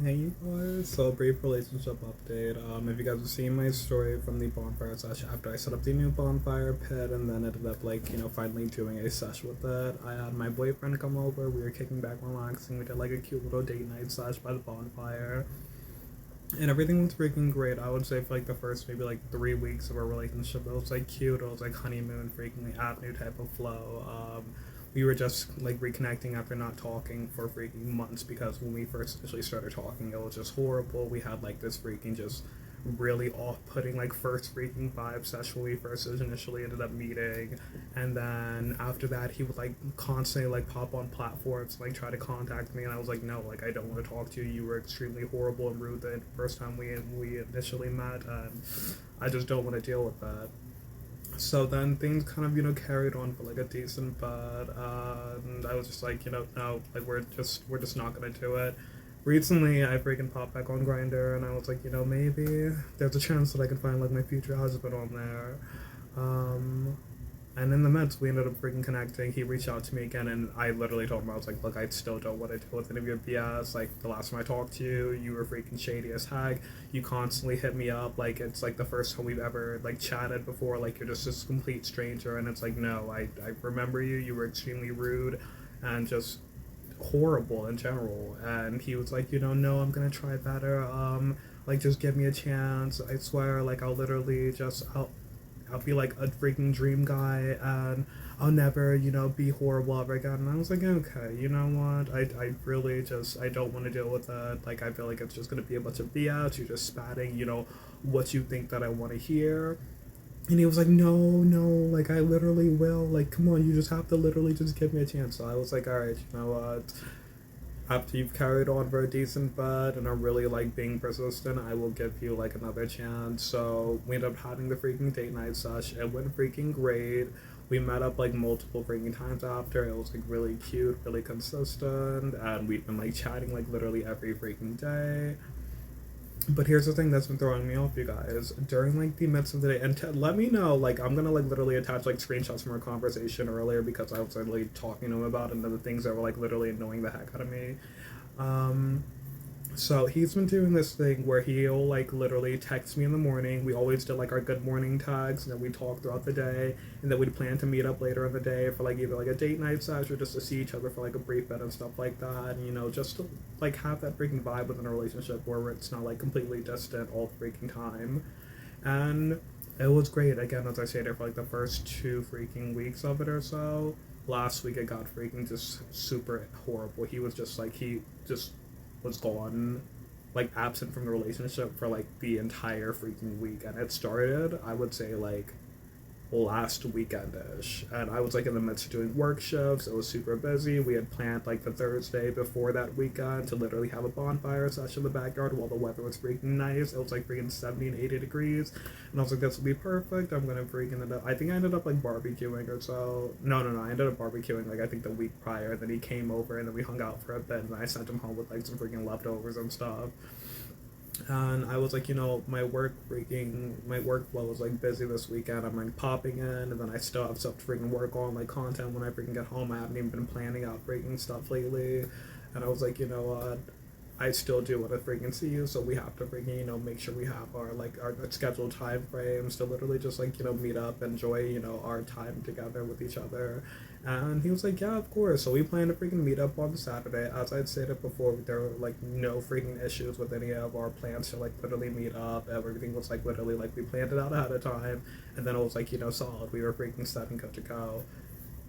Hey you guys, so brief relationship update. If you guys have seen my story from the bonfire sesh after I set up the new bonfire pit and then ended up finally doing a sesh with it. I had my boyfriend come over, we were kicking back relaxing, we did like a cute little date night sesh by the bonfire. And everything was freaking great. I would say for like the first maybe like 3 weeks of our relationship, it was like cute. It was like honeymoon, freaking avenue type of flow. We were just like reconnecting after not talking for freaking months because when we first initially started talking, it was just horrible. We had like this freaking just really off-putting like first freaking vibe session when we first initially ended up meeting, and then after that he would like constantly like pop on platforms like try to contact me, and I was like, no, like I don't want to talk to you. You were extremely horrible and rude the first time we initially met, and I just don't want to deal with that. So then things kind of carried on for like a decent bit, and I was just like, no, like we're just not gonna do it. Recently I freaking popped back on Grinder, and I was like, maybe there's a chance that I can find like my future husband on there. um and in the midst, we ended up freaking connecting. He reached out to me again, and I literally told him, I was like, look, I still don't want to deal with any of your BS. Like, the last time I talked to you, you were freaking shady as heck. You constantly hit me up. Like, it's like the first time we've ever, like, chatted before. Like, you're just this complete stranger. And it's like, no, I remember you. You were extremely rude and just horrible in general. And he was like, no, I'm going to try better. Like, just give me a chance. I swear, like, I'll be like a freaking dream guy, and I'll never, be horrible ever again. And I was like, okay, you know what? I really just, I don't want to deal with that. Like, I feel like it's just going to be a bunch of BS. You're just spatting, what you think that I want to hear. And he was like, no, no, like, I literally will. Like, come on, you just have to literally just give me a chance. So I was like, all right, you know what? After you've carried on for a decent bit and are really like being persistent, I will give you like another chance. So we ended up having the freaking date night sesh. It went freaking great. We met up like multiple freaking times after. It was like really cute, really consistent, and we've been like chatting like literally every freaking day. But here's the thing that's been throwing me off, you guys. During like the midst of the day, and let me know, like I'm gonna like literally attach like screenshots from our conversation earlier because I was like talking to him about it and the things that were like literally annoying the heck out of me. Um, so he's been doing this thing where he'll like literally text me in the morning. We always did like our good morning tags, and then we talk throughout the day, and then we'd plan to meet up later in the day for like either like a date night sesh or just to see each other for like a brief bit and stuff like that. And just to like have that freaking vibe within a relationship where it's not like completely distant all the freaking time. And it was great. Again, as I stated, for like the first 2 freaking weeks of it or so. Last week it got freaking just super horrible. He was just like he just was gone, like absent from the relationship for like the entire freaking week. And it started, I would say, like last weekend-ish, and I was like in the midst of doing work shifts. It was super busy. We had planned like the Thursday before that weekend to literally have a bonfire session in the backyard while the weather was freaking nice. It was like freaking 70 and 80 degrees, and I was like, this will be perfect. I'm gonna freaking end up, I think I ended up like barbecuing or so. No, I ended up barbecuing like I think the week prior. Then he came over, and then we hung out for a bit, and I sent him home with like some freaking leftovers and stuff. And I was like, my workflow was like busy this weekend. I'm like popping in, and then I still have stuff to freaking work on, like content when I freaking get home. I haven't even been planning out freaking stuff lately, and I was like, I still do want to freaking see you, so we have to freaking make sure we have our scheduled time frames to literally just like meet up, enjoy our time together with each other. And he was like, yeah, of course. So we plan to freaking meet up on Saturday. As I'd stated before, there were like no freaking issues with any of our plans to like literally meet up. Everything was like literally like we planned it out ahead of time, and then it was like solid. We were freaking set and good to go.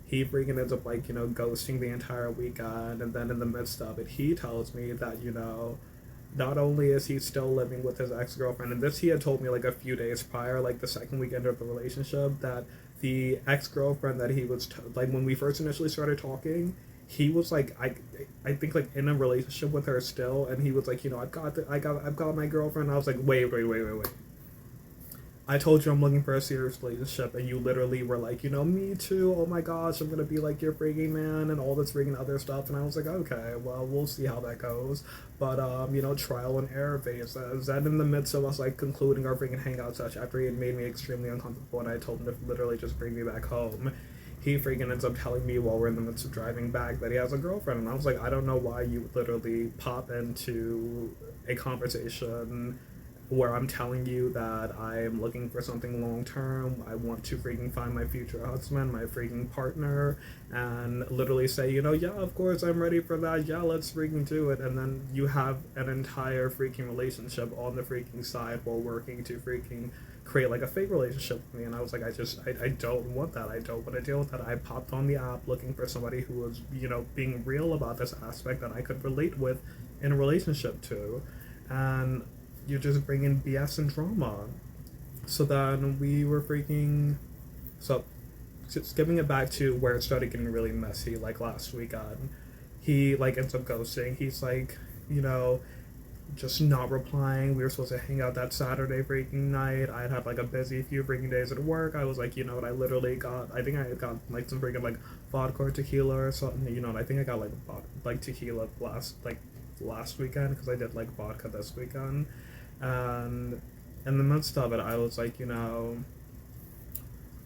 He freaking ends up like ghosting the entire weekend, and then in the midst of it he tells me that not only is he still living with his ex-girlfriend, and this he had told me like a few days prior, like the second weekend of the relationship, that the ex-girlfriend that he was like when we first initially started talking, he was like I think like in a relationship with her still, and he was like, I've got my girlfriend. I was like, wait. I told you I'm looking for a serious relationship, and you literally were like, me too. Oh my gosh, I'm gonna be like your freaking man and all this freaking other stuff. And I was like, okay, well, we'll see how that goes. But trial and error phases. And in the midst of us like concluding our freaking hangout session after he had made me extremely uncomfortable, and I told him to literally just bring me back home, he freaking ends up telling me while we're in the midst of driving back that he has a girlfriend. And I was like, I don't know why you would literally pop into a conversation where I'm telling you that I'm looking for something long term. I want to freaking find my future husband, my freaking partner, and literally say, yeah, of course I'm ready for that. Yeah, let's freaking do it. And then you have an entire freaking relationship on the freaking side while working to freaking create like a fake relationship with me. And I was like, I don't want that. I don't want to deal with that. I popped on the app looking for somebody who was, being real about this aspect that I could relate with in a relationship to. And you just bring in BS and drama. So then we were freaking. So, just giving it back to where it started getting really messy, like last weekend. He, like, ends up ghosting. He's like, just not replying. We were supposed to hang out that Saturday freaking night. I'd had, like, a busy few freaking days at work. I was like, you know what, I literally got. I think I got, like, some freaking, like, vodka or tequila or something. And I think I got, like, tequila last weekend because I did, like, vodka this weekend. And in the midst of it, I was like,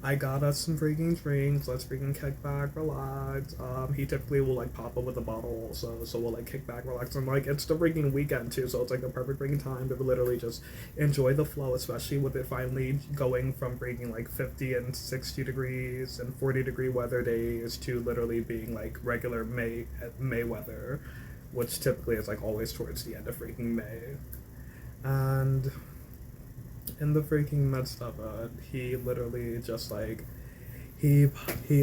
I got us some freaking drinks. Let's freaking kick back, relax. He typically will like pop up with a bottle also, so we'll like kick back, relax. And like it's the freaking weekend too, so it's like the perfect freaking time to literally just enjoy the flow, especially with it finally going from freaking like 50 and 60 degrees and 40-degree weather days to literally being like regular May weather, which typically is like always towards the end of freaking May. And in the freaking midst of it, he literally just like he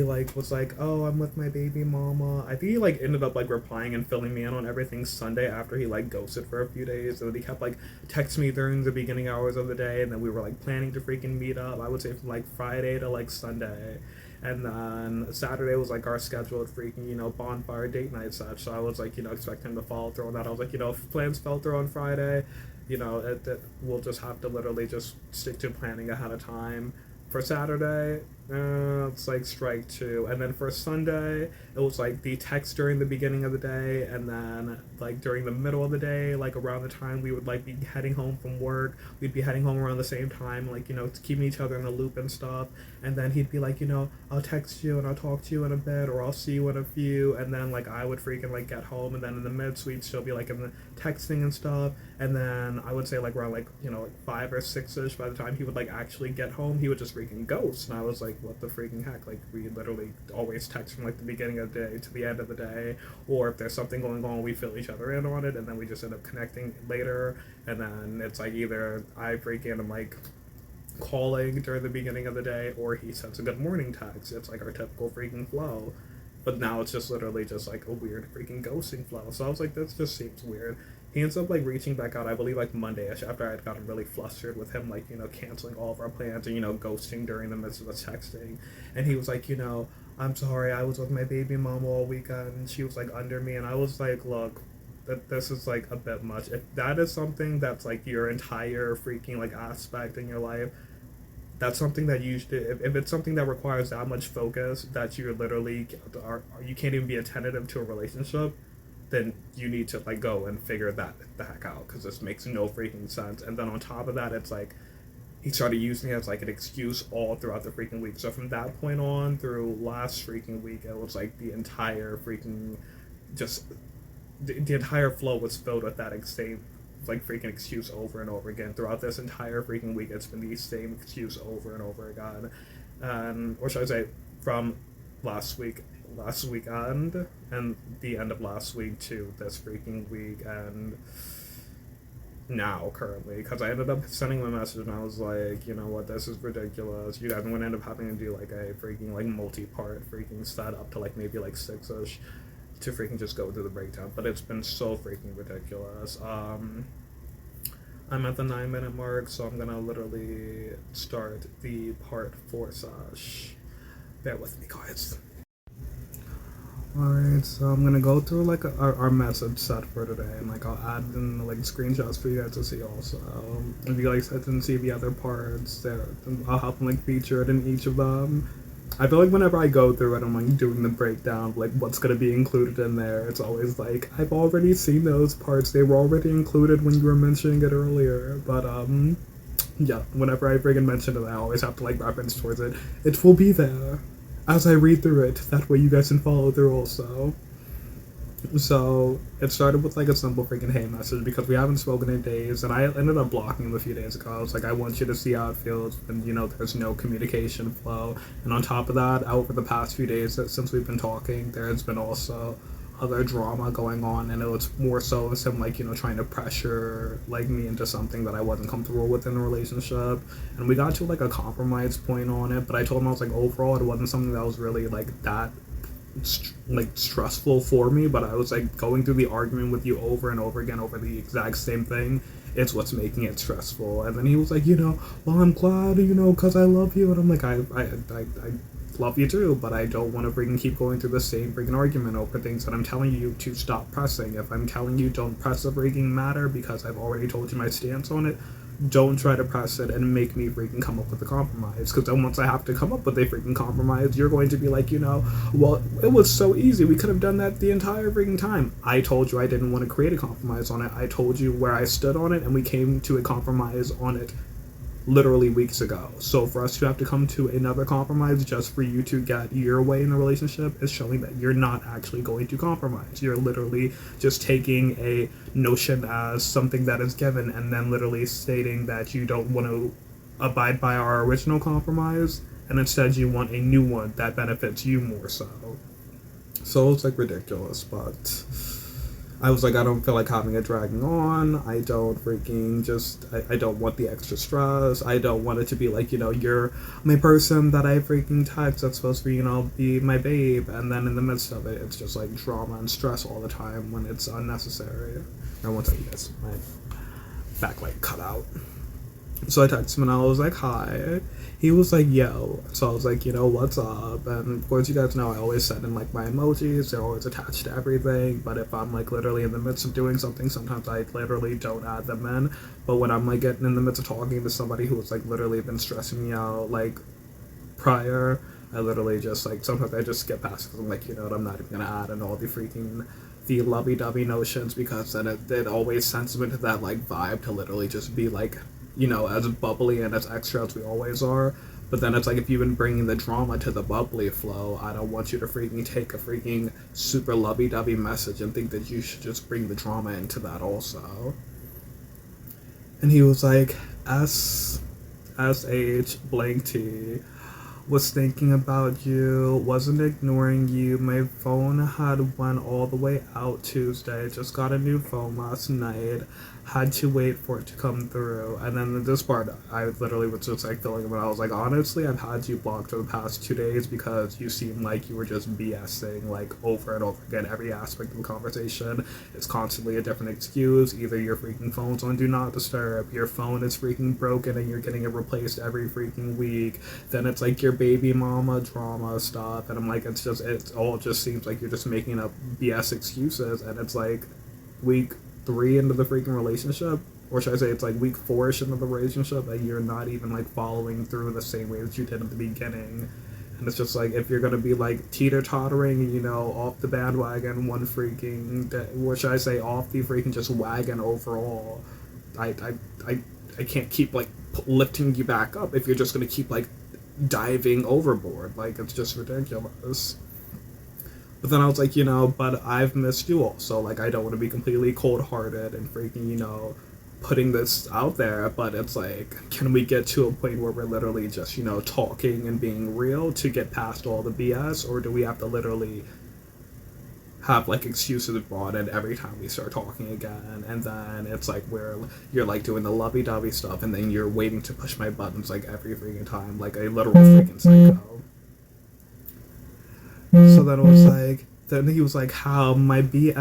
like was like, oh, I'm with my baby mama. I think he like ended up like replying and filling me in on everything Sunday after he like ghosted for a few days, and then he kept like texting me during the beginning hours of the day, and then we were like planning to freaking meet up, I would say from like Friday to like Sunday. And then Saturday was like our scheduled freaking, bonfire date night such. So I was like, expecting him to follow through on that. I was like, if plans fell through on Friday, we'll just have to literally just stick to planning ahead of time. For Saturday, it's like strike two. And then for Sunday, it was like the text during the beginning of the day, and then like during the middle of the day, like around the time we would like be heading home from work, we'd be heading home around the same time, like, keeping each other in the loop and stuff. And then he'd be like, I'll text you and I'll talk to you in a bit, or I'll see you in a few. And then like I would freaking like get home, and then in the midst we'd still be like in the texting and stuff. And then I would say like around like, like 5 or 6ish, by the time he would like actually get home, he would just freaking ghost. And I was like, what the freaking heck? Like, we literally always text from like the beginning of the day to the end of the day, or if there's something going on, we fill each other in on it, and then we just end up connecting later. And then it's like either I freaking am like calling during the beginning of the day, or he sends a good morning text. It's like our typical freaking flow. But now it's just literally just like a weird freaking ghosting flow. So I was like, this just seems weird. He ends up like reaching back out, I believe like Monday-ish, after I had gotten really flustered with him, like, canceling all of our plans and, ghosting during the midst of the texting. And he was like, I'm sorry, I was with my baby mama all weekend, and she was like under me. And I was like, look, that this is like a bit much. If that is something that's like your entire freaking like aspect in your life, that's something that you should, if it's something that requires that much focus that you're literally you can't even be attentive to a relationship, then you need to like go and figure that the heck out, because this makes no freaking sense. And then on top of that, it's like he started using it as like an excuse all throughout the freaking week. So from that point on through last freaking week, it was like the entire freaking just the entire flow was filled with that same like freaking excuse over and over again. Throughout this entire freaking week, it's been the same excuse over and over again. Or should I say, from last weekend and the end of last week to this freaking week, and now currently, because I ended up sending him a message and I was like, you know what, this is ridiculous. You guys are gonna end up having to do like a freaking like multi-part freaking setup to like maybe like 6ish to freaking just go through the breakdown. But it's been so freaking ridiculous. I'm at the 9-minute mark, so I'm gonna literally start the part 4 sesh. Bear with me, guys. Alright, so I'm gonna go through like our message set for today, and like I'll add in like screenshots for you guys to see also. If you guys didn't see the other parts, there I'll have them like featured in each of them. I feel like whenever I go through it, I'm like doing the breakdown of like what's gonna be included in there. It's always like, I've already seen those parts. They were already included when you were mentioning it earlier. But yeah, whenever I friggin' mention it, I always have to like reference towards it. It will be there. as I read through it, that way you guys can follow through also. So it started with like a simple freaking hey message because we haven't spoken in days, and I ended up blocking him a few days ago. I was like, I want you to see how it feels, and there's no communication flow. And on top of that, over the past few days since we've been talking, there has been also other drama going on, and it was more so as him like trying to pressure like me into something that I wasn't comfortable with in a relationship. And we got to like a compromise point on it, but I told him I was like, overall it wasn't something that was really like that stressful for me, but I was like going through the argument with you over and over again over the exact same thing. It's what's making it stressful. And then he was like, well, I'm glad, because I love you. And I'm like, I love you too, but I don't want to freaking keep going through the same freaking argument over things that I'm telling you to stop pressing. If I'm telling you don't press a freaking matter because I've already told you my stance on it, don't try to press it and make me freaking come up with a compromise. Because then once I have to come up with a freaking compromise, you're going to be like, well, it was so easy. We could have done that the entire freaking time. I told you I didn't want to create a compromise on it. I told you where I stood on it, and we came to a compromise on it literally weeks ago. So for us to have to come to another compromise just for you to get your way in a relationship is showing that you're not actually going to compromise. You're literally just taking a notion as something that is given and then literally stating that you don't want to abide by our original compromise, and instead you want a new one that benefits you more so. So it's like ridiculous, but I was like, I don't feel like having it dragging on. I don't freaking I don't want the extra stress. I don't want it to be like, you're my person that I freaking text that's supposed to be, be my babe. And then in the midst of it, it's just like drama and stress all the time when it's unnecessary. I won't tell you guys, my backlight cut out. So I texted him and I was like, hi. He was like, yo. So I was like, what's up? And of course, you guys know I always send in like my emojis. They're always attached to everything. But if I'm like literally in the midst of doing something, sometimes I literally don't add them in. But when I'm like getting in the midst of talking to somebody who's like literally been stressing me out like prior, I literally just like sometimes I just skip past it because I'm like, I'm not even gonna add in all the lovey-dovey notions, because then it always sends me into that like vibe to literally just be like, as bubbly and as extra as we always are. But then it's like, if you've been bringing the drama to the bubbly flow, I don't want you to freaking take a freaking super lovey-dovey message and think that you should just bring the drama into that also. And he was like, SH blank T. Was thinking about you, wasn't ignoring you. My phone had went all the way out Tuesday. Just got a new phone last night. Had to wait for it to come through. And then this part, I literally was just like filling it. I was like, honestly, I've had you blocked for the past 2 days because you seem like you were just BSing like over and over again. Every aspect of the conversation is constantly a different excuse. Either your freaking phone's on do not disturb, your phone is freaking broken and you're getting it replaced every freaking week. Then it's like your baby mama drama stuff, and I'm like, it all just seems like you're just making up BS excuses. And it's like week 3 into the freaking relationship, or should I say it's like week 4ish into the relationship, and you're not even like following through the same way that you did at the beginning. And it's just like, if you're gonna be like teeter-tottering, off the bandwagon one freaking day, or should I say off the freaking just wagon overall, I can't keep like lifting you back up if you're just gonna keep like diving overboard. Like, it's just ridiculous. But then I was like, but I've missed you also. Like, I don't want to be completely cold-hearted and freaking, putting this out there. But it's like, can we get to a point where we're literally just, talking and being real to get past all the BS? Or do we have to literally have, like, excuses brought in every time we start talking again? And then it's like where you're, like, doing the lovey-dovey stuff, and then you're waiting to push my buttons, like, every freaking time. Like a literal freaking psycho. So then it was like, then he was like, how my baby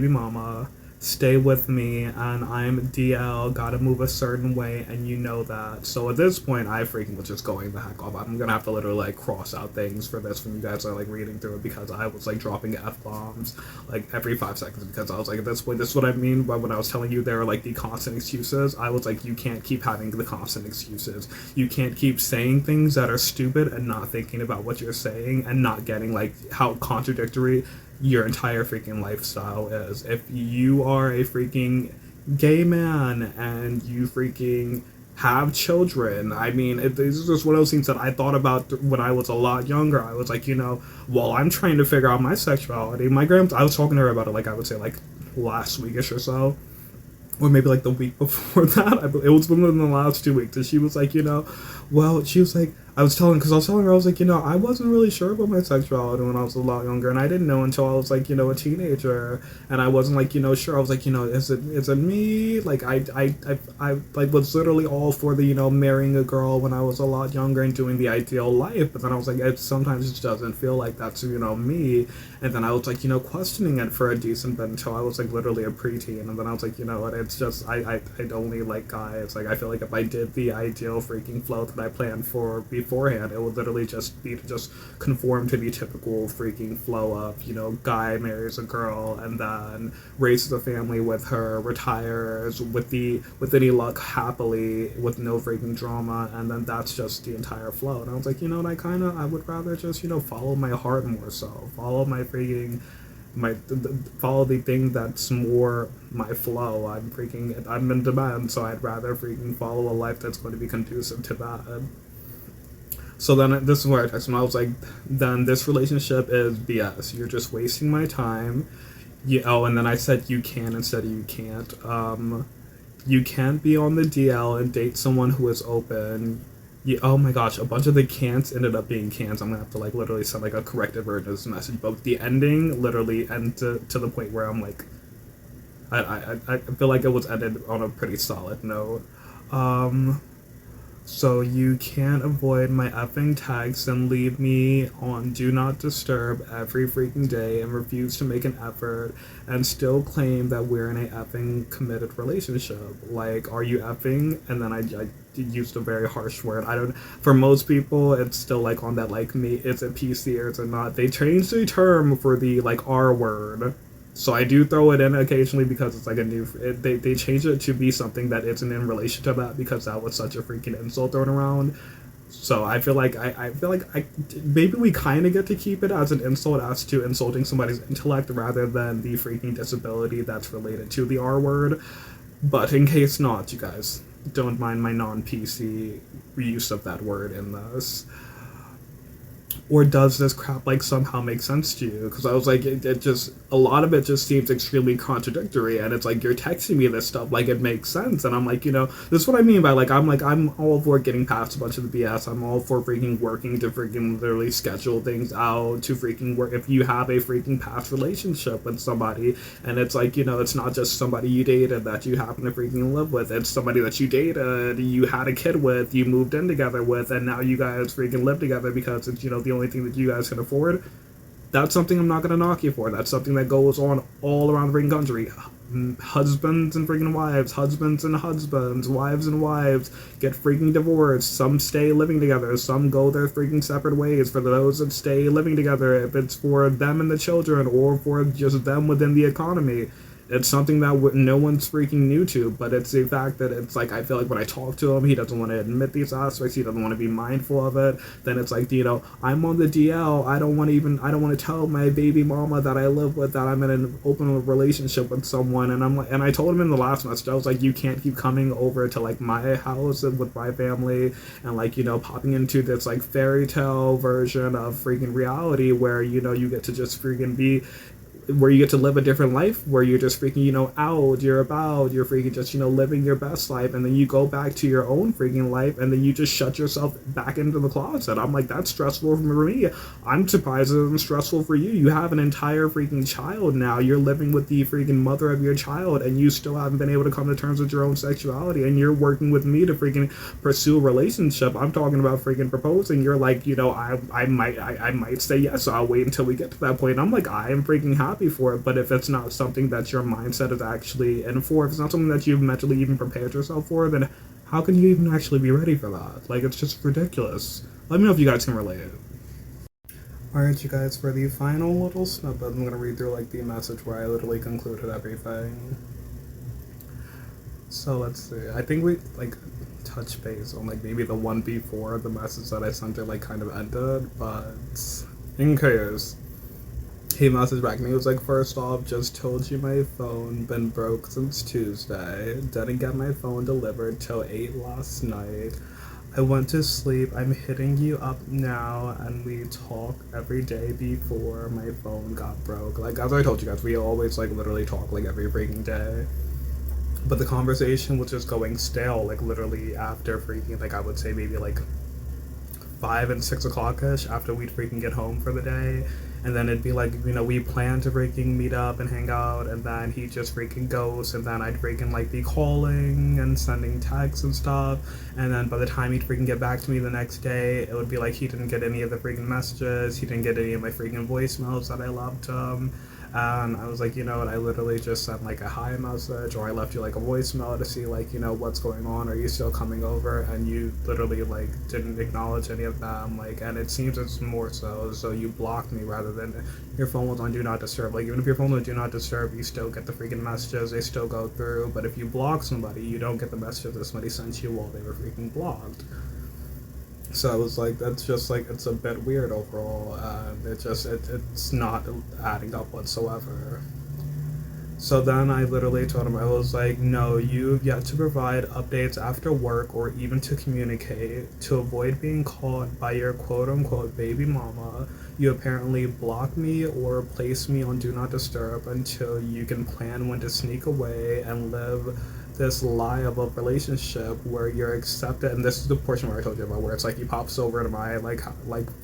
mama, stay with me, and I'm DL, gotta move a certain way, and you know that. So at this point, I freaking was just going the heck off. I'm gonna have to literally like cross out things for this when you guys are like reading through it, because I was like dropping F-bombs like every 5 seconds, because I was like, at this point, this is what I mean by when I was telling you there are like the constant excuses. I was like, you can't keep having the constant excuses. You can't keep saying things that are stupid and not thinking about what you're saying and not getting like how contradictory your entire freaking lifestyle is. If you are a freaking gay man and you freaking have children. I mean, this is just one of those things that I thought about when I was a lot younger. I was like, while I'm trying to figure out my sexuality, I was talking to her about it, like, I would say, like, last weekish or so, or maybe like the week before that. It was within the last 2 weeks, and she was like, she was like, I was telling her, I was like, I wasn't really sure about my sexuality when I was a lot younger, and I didn't know until I was like, a teenager, and I wasn't like, sure. I was like, is it me? Like, I like was literally all for the, marrying a girl when I was a lot younger and doing the ideal life, but then I was like, sometimes it just doesn't feel like that's, me, and then I was like, questioning it for a decent bit until I was like literally a preteen, and then I was like, what, it's just, I only like guys. Like, I feel like if I did the ideal freaking flow that I planned for beforehand, it would literally just be to just conform to the typical freaking flow of, guy marries a girl and then raises a family with her, retires with any luck happily with no freaking drama, and then that's just the entire flow. And I was like, I would rather just, follow my heart more so, follow my freaking follow the thing that's more my flow. I'm in demand, so I'd rather freaking follow a life that's going to be conducive to that. So then this is where I texted him. I was like, then this relationship is BS. You're just wasting my time. And then I said you can instead of you can't. You can't be on the DL and date someone who is open. Oh my gosh, a bunch of the can'ts ended up being cans. I'm gonna have to like literally send like a corrected version of this message. But the ending literally ended to the point where I'm like, I feel like it was ended on a pretty solid note. So you can't avoid my effing texts and leave me on do not disturb every freaking day and refuse to make an effort and still claim that we're in a effing committed relationship. Like, are you effing? And then I used a very harsh word. I don't. For most people, it's still like on that like me. It's a PC or it's a not. They changed the term for the like R word. So I do throw it in occasionally because it's like a new. They changed it to be something that isn't in relation to that because that was such a freaking insult thrown around. So I feel like I feel like maybe we kind of get to keep it as an insult as to insulting somebody's intellect rather than the freaking disability that's related to the R word. But in case not, you guys don't mind my non-PC use of that word in this. Or does this crap like somehow make sense to you? Because I was like, it just, a lot of it just seems extremely contradictory, and it's like you're texting me this stuff like it makes sense, and I'm like, this is what I mean by I'm all for getting past a bunch of the BS. I'm all for freaking working to freaking literally schedule things out to freaking work. If you have a freaking past relationship with somebody, and it's like, it's not just somebody you dated that you happen to freaking live with, it's somebody that you dated, you had a kid with, you moved in together with, and now you guys freaking live together because it's, the only thing that you guys can afford. That's something I'm not gonna knock you for. That's something that goes on all around the freaking country. Husbands and freaking wives, husbands and husbands, wives and wives get freaking divorced. Some stay living together, some go their freaking separate ways. For those that stay living together, if it's for them and the children or for just them within the economy, it's something that no one's freaking new to, but it's the fact that it's like, I feel like when I talk to him, he doesn't want to admit these aspects, he doesn't want to be mindful of it. Then it's like, I'm on the DL, I don't want to tell my baby mama that I live with that I'm in an open relationship with someone. And I'm like, and I told him in the last message, I was like, you can't keep coming over to like my house with my family and like, popping into this like fairy tale version of freaking reality where, you get to just freaking be, where you get to live a different life, where you're just freaking, out, you're about, you're freaking just, living your best life, and then you go back to your own freaking life, and then you just shut yourself back into the closet. I'm like, that's stressful for me. I'm surprised it's stressful for you. You have an entire freaking child now. You're living with the freaking mother of your child, and you still haven't been able to come to terms with your own sexuality, and you're working with me to freaking pursue a relationship. I'm talking about freaking proposing. You're like, I might say yes. I'll wait until we get to that point. And I'm like, I am freaking happy for it, but if it's not something that your mindset is actually in for, if it's not something that you've mentally even prepared yourself for, then how can you even actually be ready for that? Like, it's just ridiculous. Let me know if you guys can relate. Alright, you guys, for the final little snippet, I'm gonna read through like the message where I literally concluded everything. So let's see. I think we like touch base on like maybe the one before the message that I sent it like kind of ended, but in case. he messaged back and he was like, first off, just told you my phone been broke since Tuesday. Didn't get my phone delivered till 8 last night. I went to sleep. I'm hitting you up now, and we talk every day before my phone got broke. Like, as I told you guys, we always, like, literally talk, like, every freaking day. But the conversation was just going stale, like, literally after freaking, like, I would say maybe, like, 5 and 6 o'clock ish after we'd freaking get home for the day. And then it'd be like, you know, we plan to freaking meet up and hang out, and then he just freaking goes, and then I'd freaking like be calling and sending texts and stuff. And then by the time he'd freaking get back to me the next day, it would be like he didn't get any of the freaking messages, he didn't get any of my freaking voicemails that I left him. And I was like, you know what, I literally just sent like a hi message, or I left you like a voicemail to see like, you know, what's going on, are you still coming over? And you literally like didn't acknowledge any of them, like, and it seems it's more so you blocked me rather than your phone was on do not disturb. Like, even if your phone was do not disturb, you still get the freaking messages, they still go through. But if you block somebody, you don't get the messages that somebody sent you while they were freaking blocked. So I was like, that's just like, it's a bit weird overall, and it's not adding up whatsoever. So then I literally told him, I was like, no, you've yet to provide updates after work or even to communicate. To avoid being caught by your quote unquote baby mama, you apparently block me or place me on do not disturb until you can plan when to sneak away and live this lie of a relationship where you're accepted. And this is the portion where I told you about, where it's like he pops over to my like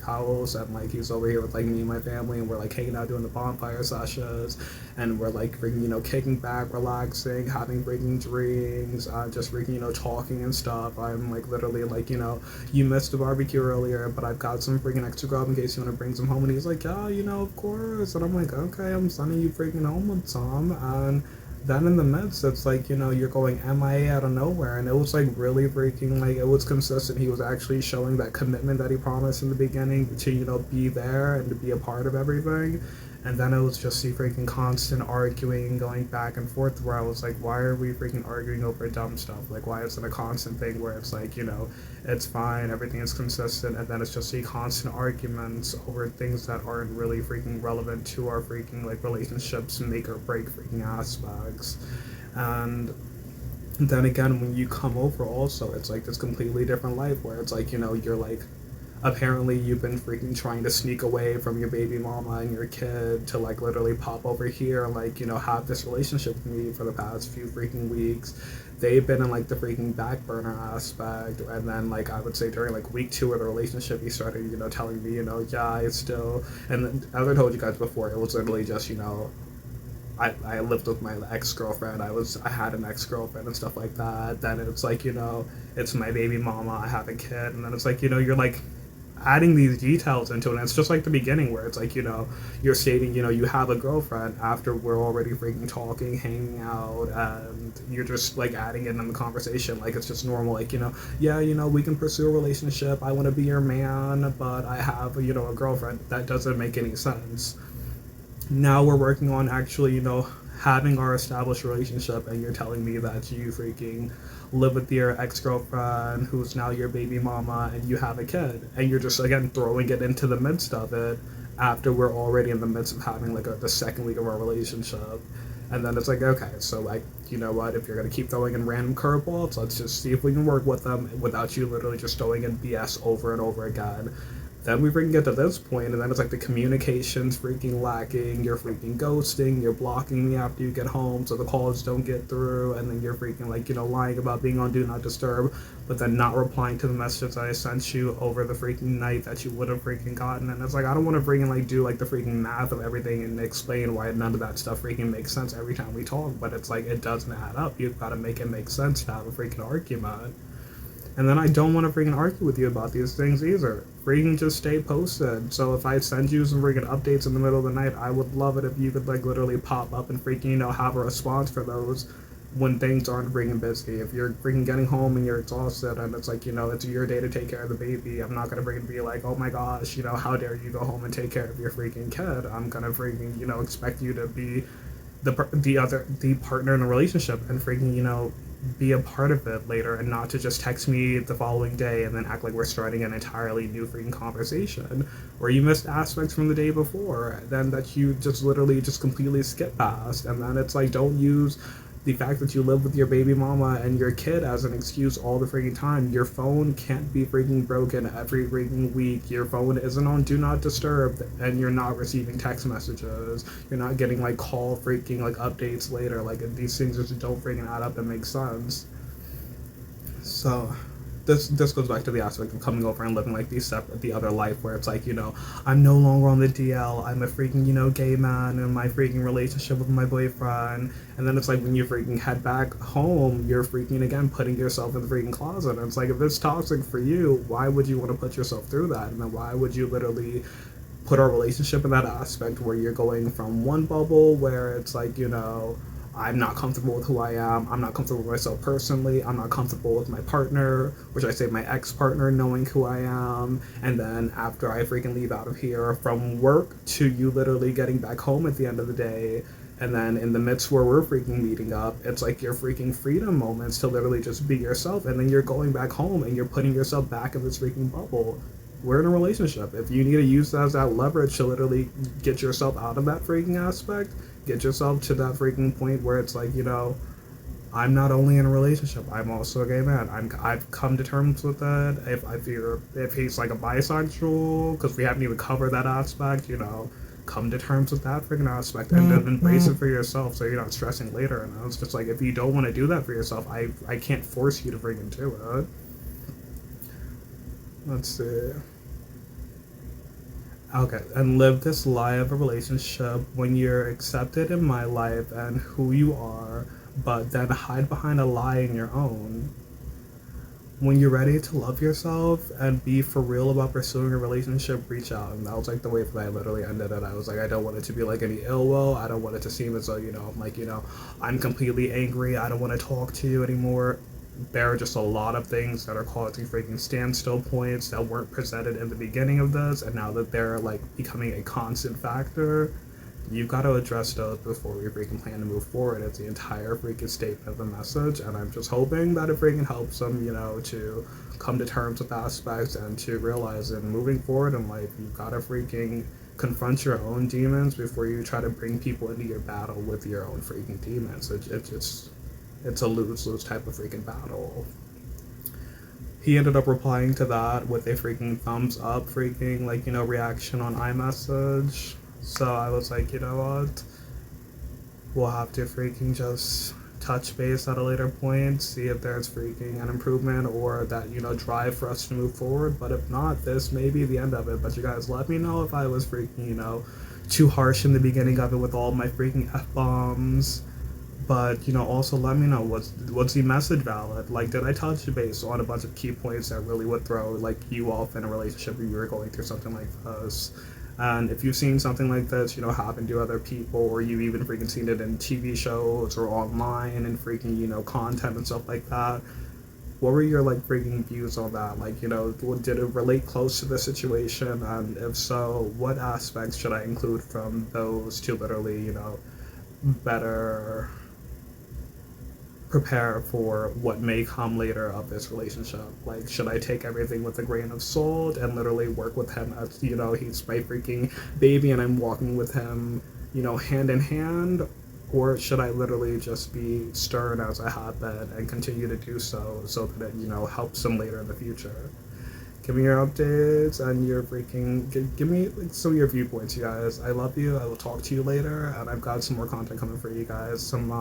house, and like he's over here with like me and my family, and we're like hanging out doing the bonfire sessions, and we're like freaking, you know, kicking back, relaxing, having freaking drinks, just freaking, you know, talking and stuff. I'm like literally like, you know, you missed the barbecue earlier, but I've got some freaking extra grub in case you want to bring some home. And he's like, yeah, you know, of course. And I'm like, okay, I'm sending you freaking home with some. And then in the midst, it's like, you know, you're going MIA out of nowhere. And it was like really freaking, like, it was consistent. He was actually showing that commitment that he promised in the beginning to, you know, be there and to be a part of everything. And then it was just the freaking constant arguing, going back and forth, where I was like, why are we freaking arguing over dumb stuff? Like, why is it a constant thing where it's like, you know, it's fine, everything is consistent, and then it's just the constant arguments over things that aren't really freaking relevant to our freaking, like, relationships, make or break freaking aspects. And then again, when you come over also, it's like this completely different life where it's like, you know, you're like, apparently you've been freaking trying to sneak away from your baby mama and your kid to like literally pop over here and like, you know, have this relationship with me for the past few freaking weeks. They've been in like the freaking back burner aspect, and then like I would say during like week 2 of the relationship he started, you know, telling me, you know, yeah, it's still, and then, as I told you guys before, it was literally just, you know, I lived with my ex-girlfriend, I had an ex-girlfriend and stuff like that. Then it's like, you know, it's my baby mama, I have a kid, and then it's like, you know, you're like adding these details into it, and it's just like the beginning where it's like, you know, you're stating, you know, you have a girlfriend after we're already freaking talking, hanging out, and you're just like adding it in the conversation like it's just normal, like, you know, yeah, you know, we can pursue a relationship, I want to be your man, but I have, you know, a girlfriend. That doesn't make any sense. Now we're working on actually, you know, having our established relationship, and you're telling me that you freaking live with your ex-girlfriend who's now your baby mama and you have a kid, and you're just again throwing it into the midst of it after we're already in the midst of having like the second week of our relationship. And then it's like, okay, so like, you know what, if you're gonna keep throwing in random curveballs, let's just see if we can work with them without you literally just throwing in BS over and over again. Then we freaking get to this point, and then it's like the communication's freaking lacking, you're freaking ghosting, you're blocking me after you get home so the calls don't get through, and then you're freaking like, you know, lying about being on do not disturb, but then not replying to the messages I sent you over the freaking night that you would have freaking gotten. And it's like, I don't want to freaking like do like the freaking math of everything and explain why none of that stuff freaking makes sense every time we talk, but it's like, it doesn't add up. You've got to make it make sense to have a freaking argument. And then I don't want to freaking argue with you about these things either. Freaking just stay posted. So if I send you some freaking updates in the middle of the night, I would love it if you could like literally pop up and freaking, you know, have a response for those when things aren't freaking busy. If you're freaking getting home and you're exhausted and it's like, you know, it's your day to take care of the baby, I'm not gonna freaking be like, oh my gosh, you know, how dare you go home and take care of your freaking kid. I'm gonna freaking, you know, expect you to be the partner in a relationship and freaking, you know, be a part of it later and not to just text me the following day and then act like we're starting an entirely new freaking conversation, or you missed aspects from the day before then that you just literally just completely skip past. And then it's like, don't use the fact that you live with your baby mama and your kid as an excuse all the freaking time. Your phone can't be freaking broken every freaking week. Your phone isn't on do not disturb and you're not receiving text messages. You're not getting like call freaking like updates later. Like these things just don't freaking add up and make sense. So this goes back to the aspect of coming over and living like the other life where it's like, I'm no longer on the DL. I'm a freaking, gay man in my freaking relationship with my boyfriend. And then it's like when you freaking head back home, you're freaking again putting yourself in the freaking closet. And it's like, if it's toxic for you, why would you want to put yourself through that? And then why would you literally put our relationship in that aspect where you're going from one bubble where it's like, I'm not comfortable with who I am. I'm not comfortable with myself personally. I'm not comfortable with my partner, which I say my ex-partner, knowing who I am. And then after I freaking leave out of here from work to you literally getting back home at the end of the day, and then in the midst where we're freaking meeting up, it's like your freaking freedom moments to literally just be yourself. And then you're going back home and you're putting yourself back in this freaking bubble. We're in a relationship. If you need to use that as that leverage to literally get yourself out of that freaking aspect, get yourself to that freaking point where it's like, I'm not only in a relationship, I'm also a gay man. I've come to terms with that. If he's like a bisexual, because we haven't even covered that aspect, come to terms with that freaking aspect and then embrace it for yourself so you're not stressing later. And it's just like, if you don't want to do that for yourself, I can't force you to freaking do it. Let's see. Okay, and live this lie of a relationship when you're accepted in my life and who you are, but then hide behind a lie in your own. When you're ready to love yourself and be for real about pursuing a relationship, reach out. And that was like the way that I literally ended it. I was like, I don't want it to be like any ill will. I don't want it to seem as though, I'm like, I'm completely angry. I don't want to talk to you anymore. There are just a lot of things that are causing freaking standstill points that weren't presented in the beginning of this, and now that they're like becoming a constant factor, you've got to address those before we freaking plan to move forward. It's the entire freaking statement of the message, and I'm just hoping that it freaking helps them, to come to terms with aspects and to realize that moving forward in life, you've got to freaking confront your own demons before you try to bring people into your battle with your own freaking demons. It's a lose-lose type of freaking battle. He ended up replying to that with a freaking thumbs up freaking, reaction on iMessage. So I was like, you know what? We'll have to freaking just touch base at a later point, see if there's freaking an improvement or that, drive for us to move forward. But if not, this may be the end of it. But you guys let me know if I was freaking, too harsh in the beginning of it with all my freaking F-bombs. But, also let me know, what's the message valid? Like, did I touch base on a bunch of key points that really would throw, you off in a relationship if you were going through something like this? And if you've seen something like this, happen to other people, or you even freaking seen it in TV shows or online and freaking, content and stuff like that, what were your, freaking views on that? Did it relate close to the situation? And if so, what aspects should I include from those to literally, better prepare for what may come later of this relationship? Should I take everything with a grain of salt and literally work with him as, he's my freaking baby and I'm walking with him, hand in hand? Or should I literally just be stern as I have been and continue to do so that it, helps him later in the future? Give me your updates and your freaking, give me some of your viewpoints, you guys. I love you. I will talk to you later, and I've got some more content coming for you guys. Some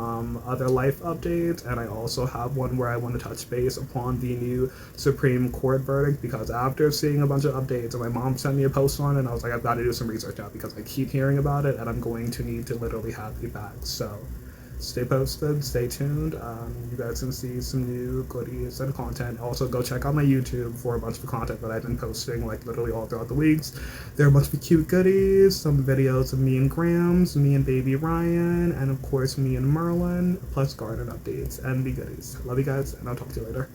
other life updates, and I also have one where I want to touch base upon the new Supreme Court verdict, because after seeing a bunch of updates, and my mom sent me a post on it, and I was like, I've got to do some research now because I keep hearing about it, and I'm going to need to literally have the facts. So stay posted, stay tuned. You guys can see some new goodies and content. Also, go check out my YouTube for a bunch of content that I've been posting literally all throughout the weeks. There are a bunch of cute goodies, some videos of me and Grams, me and baby Ryan, and of course me and Merlin, plus garden updates and the goodies. Love you guys, and I'll talk to you later.